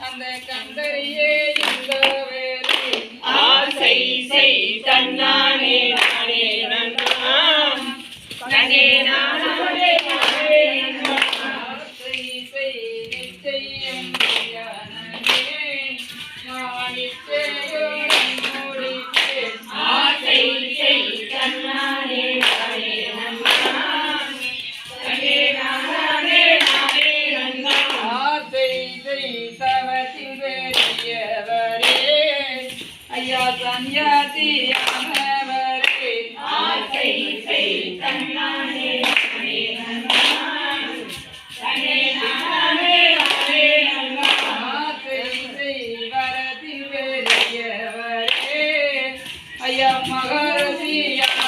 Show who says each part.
Speaker 1: அந்த கந்தரையே இந்த வேலை ஆசை செய் தன்னானே நானே நன்னாம் தனே நானே நானே ஆசை செய் நிச்சயம் ஞானமே நான் நிச்சயம் முடிப்பேன் ஆசை செய் தன்னானே நானே நன்னாம் தனே நானே நானே நன்னாம் ஆசை செய் ஐயா சன்னியாசியானவரே ஆசை செய் தன்னானே நானே நன்னாம் தனே நானே நானே நன்னாம் ஆசை செய் வரதி பெரியவரே ஐயா மகரசியா